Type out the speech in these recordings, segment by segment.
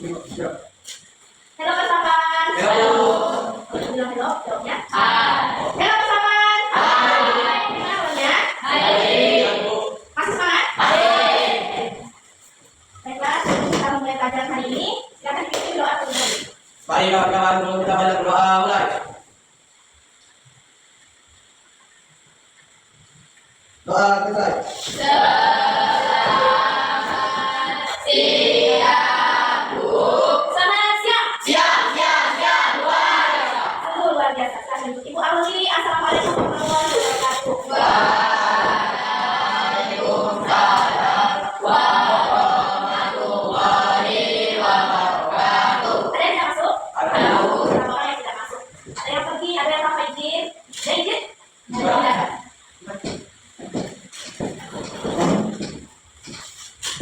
Halo pasangan. Halo. Kalau bilang halo, jawabnya. Hai. Halo pasangan. Hai. Gimana namanya? Hai. Masih semangat? Hai. Baiklah, kita mulai pelajaran hari ini. Silakan dipimpin doa terlebih. Mari kawan-kawan, sebelum kita banyak berdoa, mulai. Doa kita. Ibu Aruli, assalamualaikum warahmatullahi wabarakatuh. Waalaikumsalam warahmatullahi wabarakatuh. Ada yang tidak masuk? Ada. Berapa orang yang tidak masuk? Ada yang pergi, ada yang tanpa izin? Ada izin? Tidak.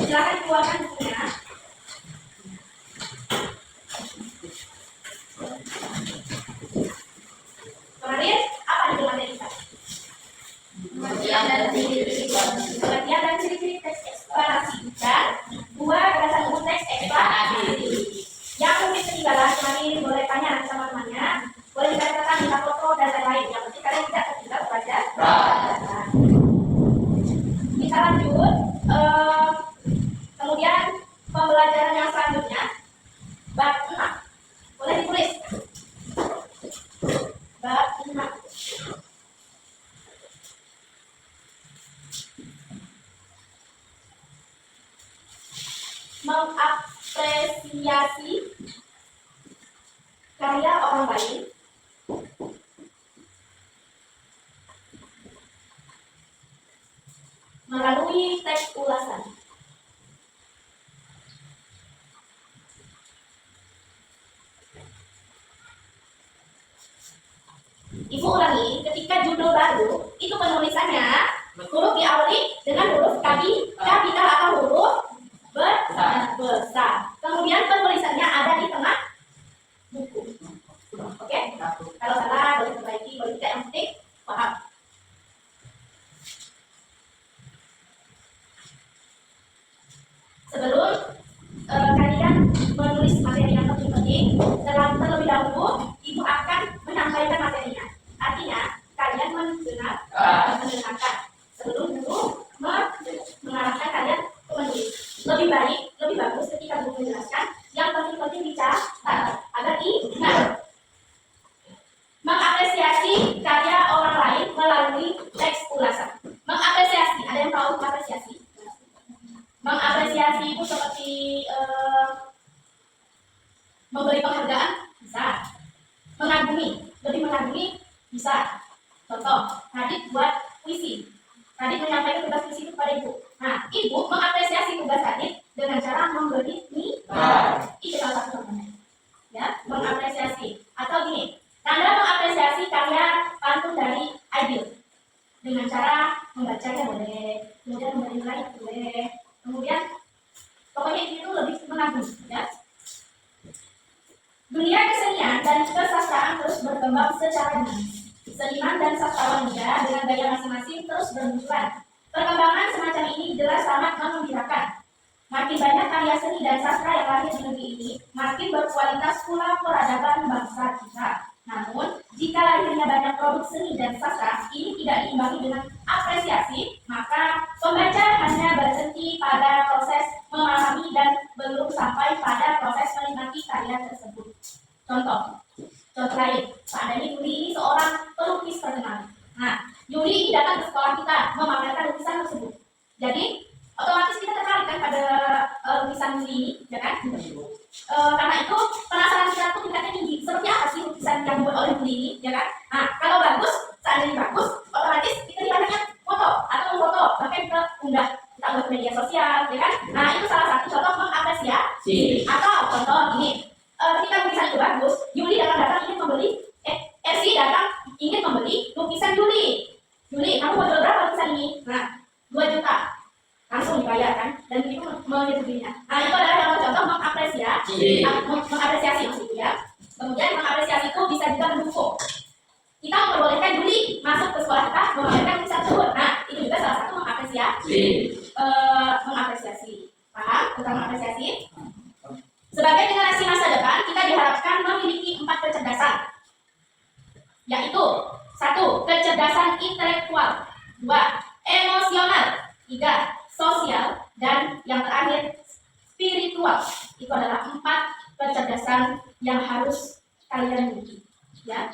Silakan keluarkan bukunya. Kemarin apa di materi kita? Pengertian dan ciri-ciri teks eksplorasi dan dua gagasan umum teks eksplorasi. Yang mungkin ketinggalan kemarin boleh tanya sama temannya, boleh dikatakan minta foto dan lain-lain. Yang penting kalian tidak tertinggal belajar. Kita lanjut. Kemudian pembelajaran yang selanjutnya bab 6. Boleh ditulis. Bab 6. Mengapresiasi karya orang lain melalui teks ulasan. Ibu ulangi, ketika judul baru itu penulisannya huruf diawali dengan huruf kapital atau huruf besar. Kemudian penulisannya ada di tengah buku. Oke? Kalau salah boleh perbaiki, boleh tidak, yang penting paham. Sebelum kalian menulis materi yang penting-penting, terlebih dahulu ibu akan menyampaikan materinya. Artinya kalian mendengarkan sebelum mengarahkan kalian ke menulis. Lebih baik, lebih bagus ketika guru menjelaskan yang penting-penting dicatat agar ingat. Mengapresiasi karya orang lain melalui teks ulasan. Mengapresiasi, ada yang tahu mengapresiasi? Mengapresiasi itu seperti memberi penghargaan, bisa. Mengagumi, lebih mengagumi, bisa. Contoh, Radit buat puisi. Radit menyampaikan tugas puisi itu kepada ibu. Nah, ibu mengapresiasi tugas Radit dengan cara memberi nilai. Itu salah satu contohnya. Ya, mengapresiasi. Atau gini, Nanda mengapresiasi karya pantun dari Aidil dengan cara membacanya boleh, kemudian memberi nilai boleh, kemudian pokoknya itu lebih mengagumi. Ya. Dunia kesenian dan kesastraan terus berkembang secara dinamis. Seniman dan sastrawan muda dengan gaya masing-masing terus bermunculan. Perkembangan semacam ini jelas sangat menggembirakan. Makin banyak karya seni dan sastra yang lahir di negeri ini, makin berkualitas pula peradaban bangsa kita. Namun, jika lahirnya banyak produk seni dan sastra ini tidak diimbangi dengan apresiasi, maka pembaca hanya berhenti pada proses memahami dan belum sampai pada proses menikmati karya tersebut. Contoh lain, seandainya Yuli ini seorang pelukis terkenal. Nah, Yuli datang ke sekolah kita memamerkan lukisan tersebut. Jadi, otomatis kita tertarik kan pada lukisan Yuli ini, ya kan? Karena itu penasaran kita tuh tingkatnya tinggi. Seperti apa sih lukisan yang dibuat oleh Yuli ini, ya kan? Nah, kalau bagus, seandainya bagus, otomatis kita dibanyakan foto atau memfoto, bahkan kita unggah ke media sosial, ya kan? Nah, itu salah satu contoh mengapresiasi. Atau contoh ini. Ketika lukisan itu bagus, Yuli datang ingin membeli, Ersi datang ingin membeli lukisan Yuli. Yuli, kamu mau jual berapa lukisan ini? Nah, 2 juta. Langsung dibayar kan? Dan itu menyetujuinya. Nah, itu adalah contoh mengapresiasi. Mengapresiasi maksudnya. Kemudian mengapresiasi itu bisa juga mendukung. Kita memperbolehkan Yuli masuk ke sekolah kita memamerkan lukisan tersebut. Nah, itu juga salah satu mengapresiasi. Mengapresiasi. Paham tentang mengapresiasi? Sebagai generasi masa depan, kita diharapkan memiliki 4 kecerdasan, yaitu 1. Kecerdasan intelektual, 2. Emosional, 3. Sosial, dan yang terakhir spiritual. Itu adalah 4 kecerdasan yang harus kalian miliki. Ya.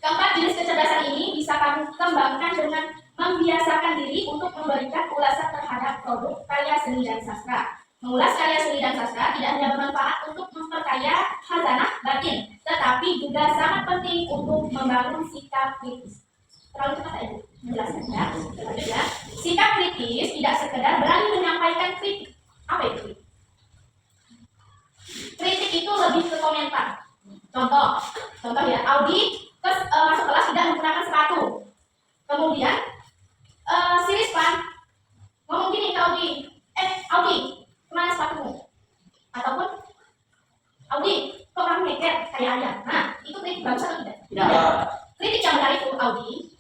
Keempat jenis kecerdasan ini bisa kamu kembangkan dengan membiasakan diri untuk memberikan ulasan terhadap produk karya seni dan sastra. Mengulas karya seni dan sastra tidak hanya bermanfaat untuk memperkaya khazanah batin, tetapi juga sangat penting untuk membangun sikap kritis. Terlalu cepat saya menjelaskannya. Ya. Sikap kritis tidak sekedar berani menyampaikan kritik. Apa itu? Kritik itu lebih ke komentar. Contoh ya, Audi masuk kelas tidak menggunakan sepatu. Kemudian si Rizwan ngomong gini ke Audi, Audi, kemana sepatumu? Ataupun Audi, kok kamu ngeker kayak ayam? Nah, itu kritik bagus atau tidak? Tidak. Kritik yang benar itu Audi,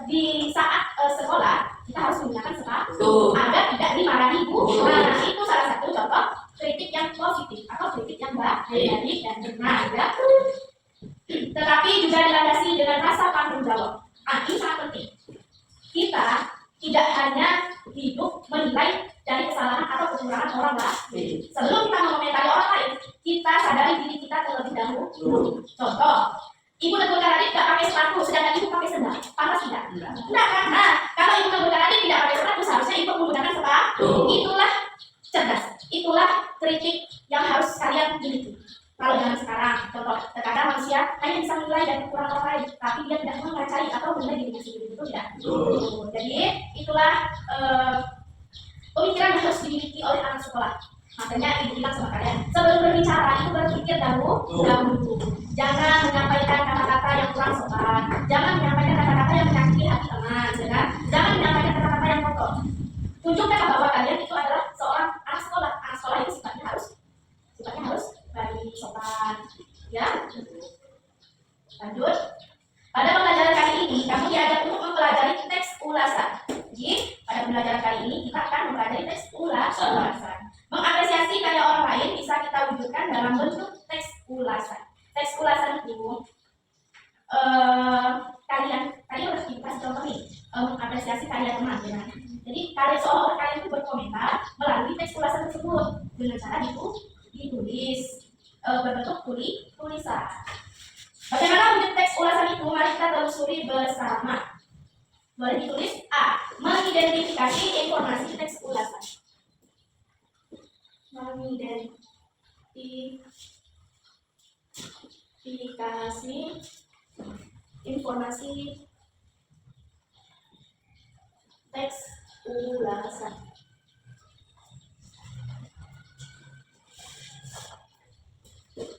di saat sekolah kita harus menggunakan sepatu agar tidak dimarahi guru. Nah, itu salah satu contoh kritik yang positif atau kritik yang baik dan benar, ya. Tetapi juga dilandasi dengan rasa tanggung jawab. Ini sangat penting. Kita tidak hanya hidup menilai dari kesalahan atau kekurangan orang lain. Sebelum kita mengomentari orang lain, kita sadari diri kita terlebih dahulu. Contoh, ibu negara tadi tidak pakai sepatu, sedangkan ibu pakai sendal. Pantas tidak? Tidak kan? Nah, kalau ibu negara tadi tidak pakai sepatu, seharusnya ibu menggunakan sepatu. Itulah cerdas. Itulah kritik yang harus kalian miliki. Kalau zaman sekarang, contoh, terkadang manusia hanya bisa menilai dari kekurangan orang lain, tapi dia tidak menghargai atau menilai dirinya sendiri, itu tidak. Jadi itulah pemikiran yang harus dimiliki oleh anak sekolah. Makanya ibu bilang sama kalian, sebelum berbicara itu berpikir dahulu. Jangan menyampaikan kata-kata yang kurang sopan, jangan menyampaikan kata-kata yang menyakiti hati teman, jangan menyampaikan kata-kata yang kotor. Tunjukkan bahwa kalian itu adalah seorang anak sekolah. Anak sekolah itu sifatnya harus baik, sopan, ya. Lanjut. Pada pembelajaran kali ini, kamu diajak untuk mempelajari teks ulasan. Jadi, pada pembelajaran kali ini kita akan mempelajari teks ulasan. Mengapresiasi karya orang lain bisa kita wujudkan dalam bentuk teks ulasan. Teks ulasan itu kalian harus dikasih contoh nih, mengapresiasi karya teman, ya. Jadi karya seolah-olah kalian itu berkomentar melalui teks ulasan tersebut dengan cara ditulis berbentuk tulisan. Bagaimana wujud teks ulasan itu? Mari kita telusuri bersama. Boleh ditulis A. Mengidentifikasi informasi teks ulasan. Mengidentifikasi informasi teks ulasan.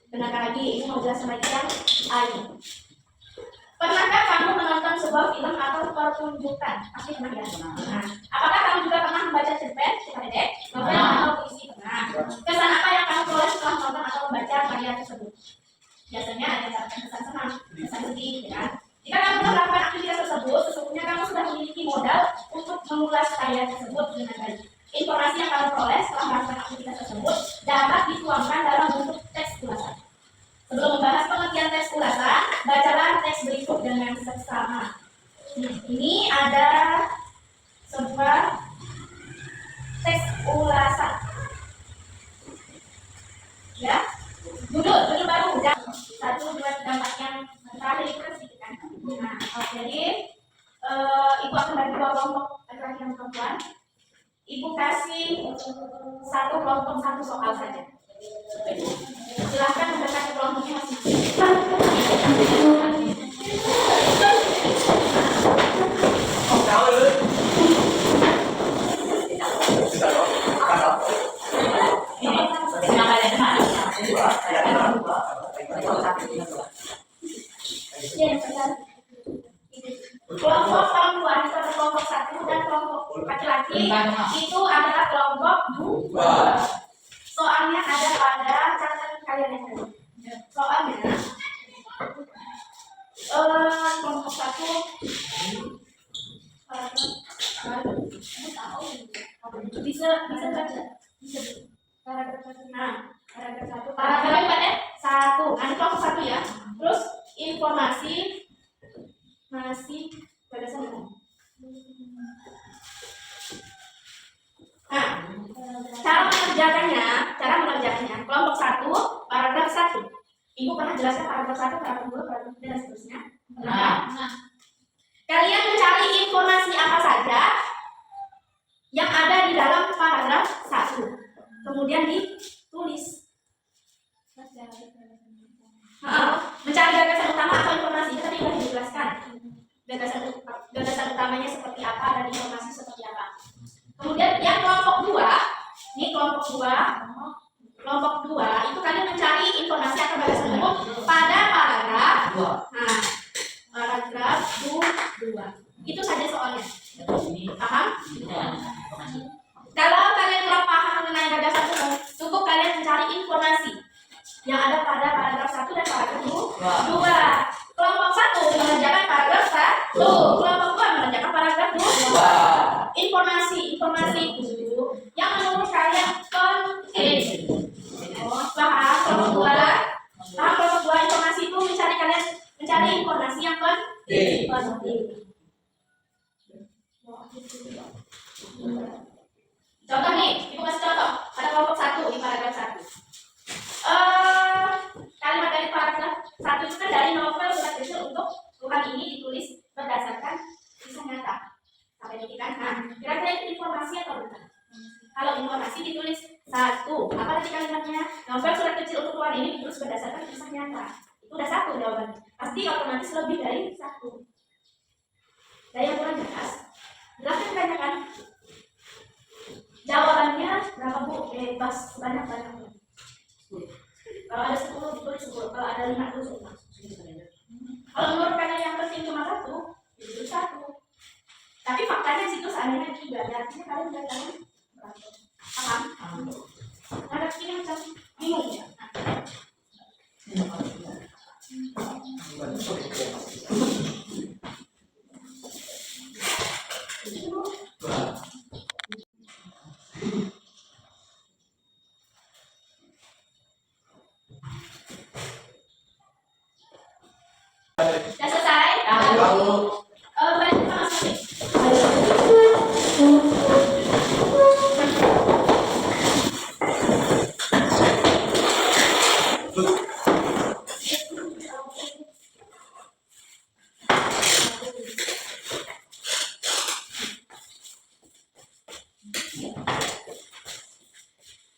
Dengarkan lagi, ini mau jelas lagi yang A ini. Pernahkah kamu menonton sebuah film atau pertunjukan? Pasti pernah, ya. Nah, apakah kamu juga pernah membaca cerpen, novel atau puisi? Pernah. Kesan apa yang kamu peroleh setelah menonton atau membaca karya tersebut? Biasanya ada kesan senang, kesan sedih, ya kan? Jika kamu telah melakukan aktivitas tersebut, sesungguhnya kamu sudah memiliki modal untuk mengulas karya tersebut dengan baik. Informasi yang kamu peroleh setelah melakukan aktivitas tersebut dapat dituangkan dalam bentuk teks ulasan. Sebelum membahas pengertian teks ulasan, bacalah teks berikut dengan seksama. Ini ada sebuah teks ulasan. Ya, judul baru. 1, 2, 3, 4 yang terakhir itu sedikit kan. Nah, jadi ibu akan bagi 2 kelompok laki-laki dan perempuan. Ibu kasih 1 kelompok 1 soal saja. Silahkan mendekati kelompoknya masing-masing. Kelompok perempuan itu ada kelompok 1 dan kelompok laki-laki itu adalah kelompok 2. Soalnya ada pada catatan kalian yang tadi. Soalnya kelompok 1 bisa baca, bisa paragraf 1. Nah, paragraf 1 pengerjaannya. Kelompok 1, paragraf 1. Ibu pernah jelaskan paragraf 1, paragraf 2, paragraf 3, dan seterusnya. Nah. Kalian mencari informasi apa saja yang ada di dalam paragraf 1. Kemudian ditulis. Mencari gagasan utama atau informasi itu tadi sudah dijelaskan. Gagasan utamanya seperti apa dan informasi seperti apa. Kemudian yang kelompok 2, ini kelompok 2 itu kalian mencari informasi atau gagasan umum pada paragraf. Nah, paragraf 2. Itu saja soalnya. Paham? Kalau kalian kurang paham mengenai gagasan umum, cukup kalian mencari informasi yang ada pada paragraf 1 dan paragraf 2. Kelompok 1 mengerjakan paragraf 1, kelompok 2 mengerjakan paragraf 2. Informasi itu yang menurut kalian penting. Paham kelompok 2? Paham kelompok 2 informasi itu mencari informasi yang penting. Contoh nih, ibu kasih contoh. Ada kelompok 1 di paragraf 1. Kalimat dari paragraf 1 itu kan dari novel Surat Kecil untuk Tuhan ini ditulis berdasarkan kisah nyata. Sampai ini kan? Nah, kira-kira itu informasi atau bukan? Kalau informasi ditulis 1, apa tadi kalimatnya? Novel Surat Kecil untuk Tuhan ini ditulis berdasarkan kisah nyata. Itu udah 1 jawabannya. Pasti otomatis lebih dari 1. Dari yang kurang jelas, jelaskan tanyakan. Jawabannya berapa bu? Bebas, banyak-banyak. Kalau ada 10 ditulis 10, kalau ada 5 tulis 5. Kalau menurut kalian yang penting cuma 1, ditulis 1. Tapi faktanya situ seandainya 3, artinya kalian udah tahu berapa. Paham? Ada ini macam bingung ya. Sudah selesai? Balik ke masing-masing.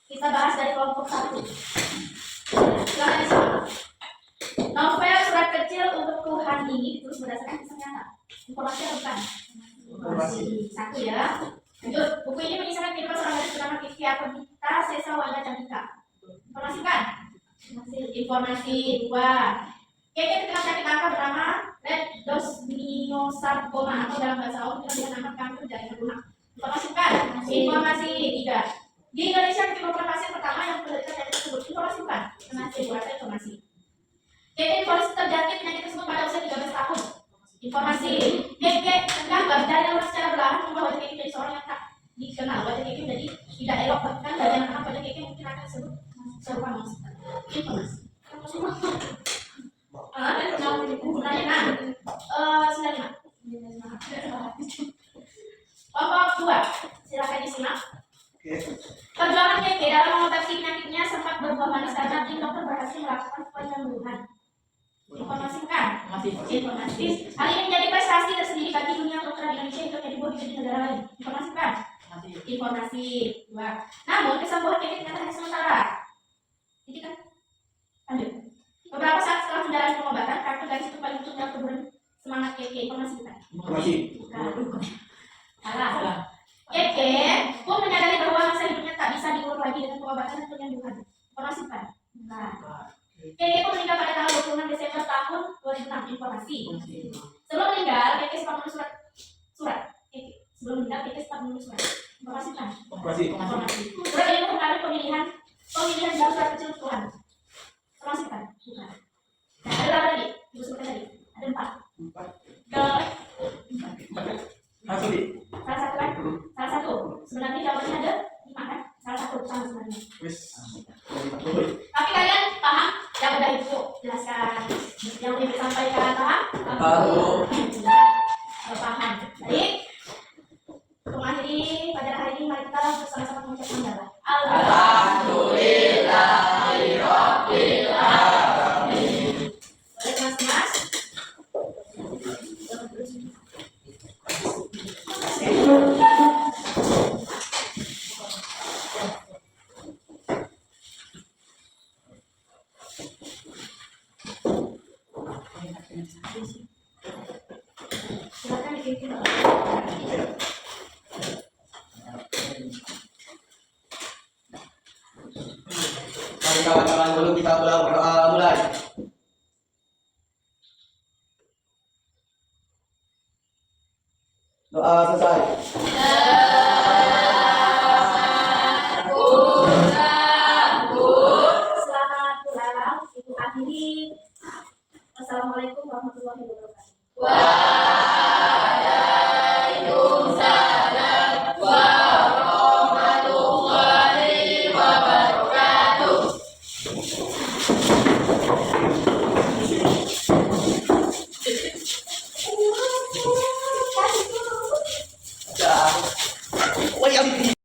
Kita bahas dari kelompok 1. Silakan disimak. Novel Surat Kecil untuk Tuhan ini ditulis berdasarkan kisah nyata. Informasi atau bukan? Informasi. 1 ya. Lanjut. Buku ini mengisahkan kehidupan seorang gadis bernama Kiki Apodita Sesa Wanda Cantika. Informasi kan? Informasi 2. Keke terkena penyakit langka bernama Leptospirosa atau dalam bahasa awam kita bisa nama kanker jaringan lunak. Informasi kan? Informasi 3. Di Indonesia ditemukan pasien pertama yang menderita penyakit tersebut. Informasi kan? Informasi. Keke difonis terjangkit penyakit tersebut pada usia 13 tahun. Informasi. Keke tergambar dari luar secara perlahan membuat wajah Keke menjadi seorang yang tak dikenal. Wajah Keke menjadi tidak elok, bahkan dari anak-anak wajah Keke mungkin akan disebut serupa monster. Informasi. Kelompok 2, silakan disimak. Perjuangan Keke dalam mengobati penyakitnya sempat berbuah manis karena tim dokter berhasil melakukan penyembuhan. Informasi kan? Informasi. Hal ini menjadi prestasi tersendiri bagi dunia kedokteran Indonesia untuk menjadi buah di negara lain. Informasi kan? Informasi. 2. Namun kesembuhan Keke ternyata hanya sementara. Jadi kan? Lanjut. Beberapa saat setelah menjalani pengobatan, kartu garis itu paling untuk keburan semangat Keke. Informasi bukan? Bukan. Salah. Keke pun menyadari bahwa masa hidupnya tak bisa diurus lagi dengan pengobatan dan penyembuhan. Informasi bukan? Bukan. Keke pun meninggal pada tanggal 26 Desember tahun 2006. Informasi. Sebelum meninggal, Keke sempat menulis surat. Sebelum meninggal, Keke sempat menulis surat. Informasi bukan? Informasi. Surat ini mempengaruhi pemilihan jalur Surat Kecil Tuhan. Informasi bukan? Bukan. Nah, ada berapa tadi? Ibu sebutkan tadi. Ada 4. Salah satu kan? Salah satu. Sebenarnya jawabannya ada 5 kan? Salah satu sama sebenarnya. Tapi kalian paham? Yang udah ibu jelaskan, yang ibu sampaikan paham? Paham. Baik. Untuk mengakhiri pada hari ini, mari kita bersama-sama mengucapkan alhamdulillah. Silakan dipimpin. Mari kawan-kawan dulu kita berdoa mulai. Doa selesai. Selamat pulang, Ibu akhiri. Assalamualaikum warahmatullahi wabarakatuh. Ya. Oh, ya.